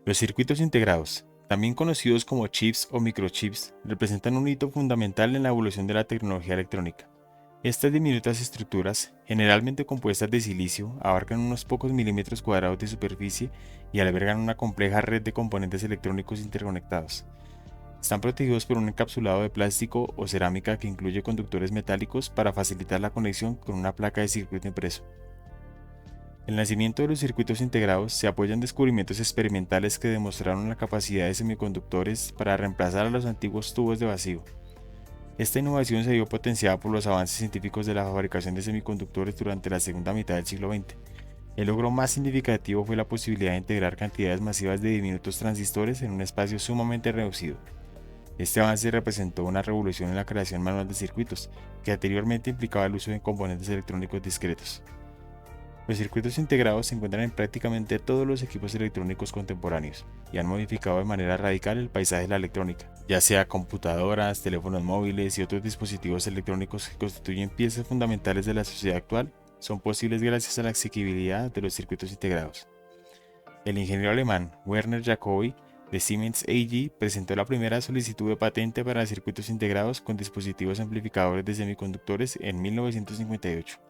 Los circuitos integrados, también conocidos como chips o microchips, representan un hito fundamental en la evolución de la tecnología electrónica. Estas diminutas estructuras, generalmente compuestas de silicio, abarcan unos pocos milímetros cuadrados de superficie y albergan una compleja red de componentes electrónicos interconectados. Están protegidos por un encapsulado de plástico o cerámica que incluye conductores metálicos para facilitar la conexión con una placa de circuito impreso. El nacimiento de los circuitos integrados se apoya en descubrimientos experimentales que demostraron la capacidad de semiconductores para reemplazar a los antiguos tubos de vacío. Esta innovación se vio potenciada por los avances científicos de la fabricación de semiconductores durante la segunda mitad del siglo XX. El logro más significativo fue la posibilidad de integrar cantidades masivas de diminutos transistores en un espacio sumamente reducido. Este avance representó una revolución en la creación manual de circuitos, que anteriormente implicaba el uso de componentes electrónicos discretos. Los circuitos integrados se encuentran en prácticamente todos los equipos electrónicos contemporáneos y han modificado de manera radical el paisaje de la electrónica, ya sea computadoras, teléfonos móviles y otros dispositivos electrónicos que constituyen piezas fundamentales de la sociedad actual, son posibles gracias a la asequibilidad de los circuitos integrados. El ingeniero alemán Werner Jacobi de Siemens AG presentó la primera solicitud de patente para circuitos integrados con dispositivos amplificadores de semiconductores en 1958,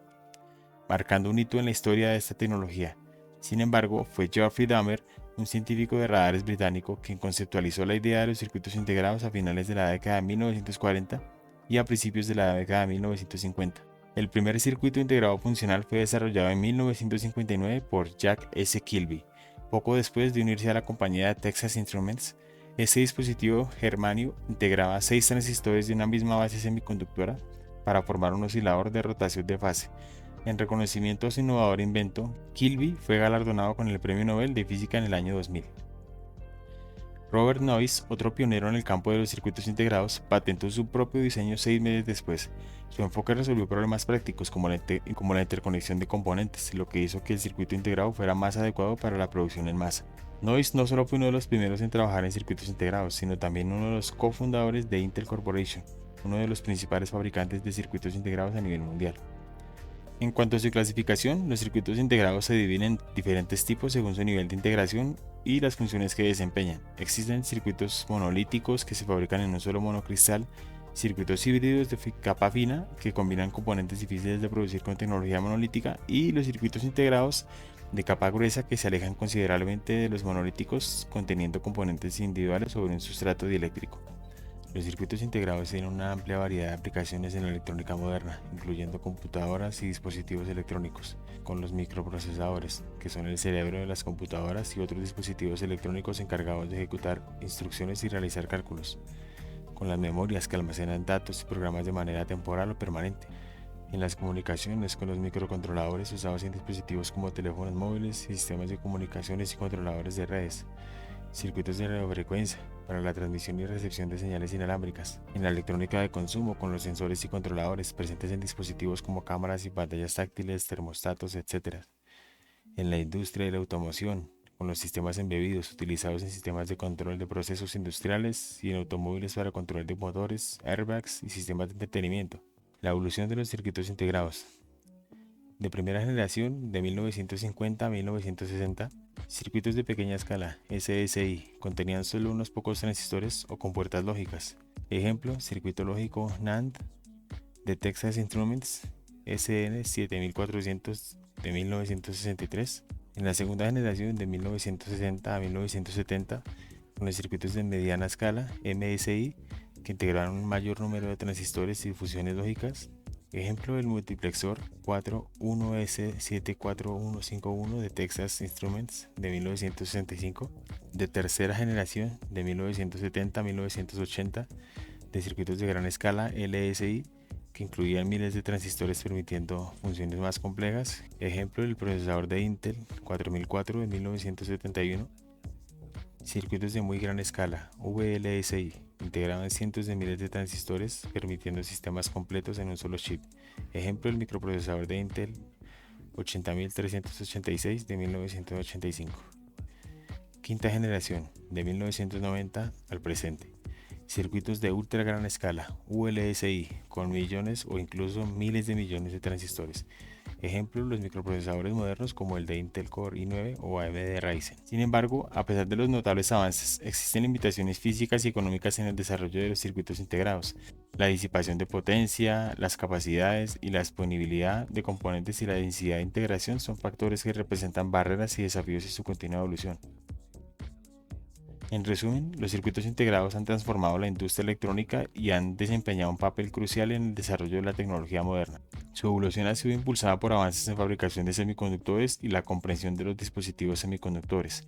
marcando un hito en la historia de esta tecnología. Sin embargo, fue Geoffrey Dahmer, un científico de radares británico, quien conceptualizó la idea de los circuitos integrados a finales de la década de 1940 y a principios de la década de 1950. El primer circuito integrado funcional fue desarrollado en 1959 por Jack S. Kilby. Poco después de unirse a la compañía de Texas Instruments, este dispositivo germanio integraba 6 transistores de una misma base semiconductora para formar un oscilador de rotación de fase. En reconocimiento a su innovador invento, Kilby fue galardonado con el Premio Nobel de Física en el año 2000. Robert Noyce, otro pionero en el campo de los circuitos integrados, patentó su propio diseño 6 meses después. Su enfoque resolvió problemas prácticos como la interconexión de componentes, lo que hizo que el circuito integrado fuera más adecuado para la producción en masa. Noyce no solo fue uno de los primeros en trabajar en circuitos integrados, sino también uno de los cofundadores de Intel Corporation, uno de los principales fabricantes de circuitos integrados a nivel mundial. En cuanto a su clasificación, los circuitos integrados se dividen en diferentes tipos según su nivel de integración y las funciones que desempeñan. Existen circuitos monolíticos que se fabrican en un solo monocristal, circuitos híbridos de capa fina que combinan componentes difíciles de producir con tecnología monolítica y los circuitos integrados de capa gruesa que se alejan considerablemente de los monolíticos conteniendo componentes individuales sobre un sustrato dieléctrico. Los circuitos integrados tienen una amplia variedad de aplicaciones en la electrónica moderna, incluyendo computadoras y dispositivos electrónicos, con los microprocesadores, que son el cerebro de las computadoras y otros dispositivos electrónicos encargados de ejecutar instrucciones y realizar cálculos, con las memorias que almacenan datos y programas de manera temporal o permanente, en las comunicaciones con los microcontroladores usados en dispositivos como teléfonos móviles, sistemas de comunicaciones y controladores de redes, circuitos de radiofrecuencia para la transmisión y recepción de señales inalámbricas, en la electrónica de consumo con los sensores y controladores presentes en dispositivos como cámaras y pantallas táctiles, termostatos, etc. En la industria de la automoción, con los sistemas embebidos utilizados en sistemas de control de procesos industriales y en automóviles para control de motores, airbags y sistemas de entretenimiento. La evolución de los circuitos integrados. De primera generación, de 1950 a 1960, circuitos de pequeña escala, SSI, contenían solo unos pocos transistores o compuertas lógicas. Ejemplo, circuito lógico NAND de Texas Instruments SN7400 de 1963. En la segunda generación, de 1960 a 1970, con los circuitos de mediana escala, MSI, que integraron un mayor número de transistores y fusiones lógicas. Ejemplo, el multiplexor 41S74151 de Texas Instruments de 1965, de tercera generación de 1970 a 1980, de circuitos de gran escala LSI, que incluían miles de transistores permitiendo funciones más complejas. Ejemplo, el procesador de Intel 4004 de 1971. Circuitos de muy gran escala, VLSI, integraban cientos de miles de transistores permitiendo sistemas completos en un solo chip. Ejemplo, el microprocesador de Intel 80386 de 1985. Quinta generación, de 1990 al presente. Circuitos de ultra gran escala, ULSI, con millones o incluso miles de millones de transistores. ejemplo los microprocesadores modernos como el de Intel Core i9 o AMD Ryzen. Sin embargo, a pesar de los notables avances, existen limitaciones físicas y económicas en el desarrollo de los circuitos integrados. La disipación de potencia, las capacidades y la disponibilidad de componentes y la densidad de integración son factores que representan barreras y desafíos en su continua evolución. En resumen, los circuitos integrados han transformado la industria electrónica y han desempeñado un papel crucial en el desarrollo de la tecnología moderna. Su evolución ha sido impulsada por avances en fabricación de semiconductores y la comprensión de los dispositivos semiconductores.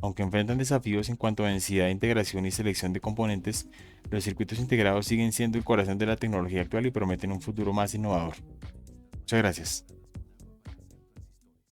Aunque enfrentan desafíos en cuanto a densidad de integración y selección de componentes, los circuitos integrados siguen siendo el corazón de la tecnología actual y prometen un futuro más innovador. Muchas gracias.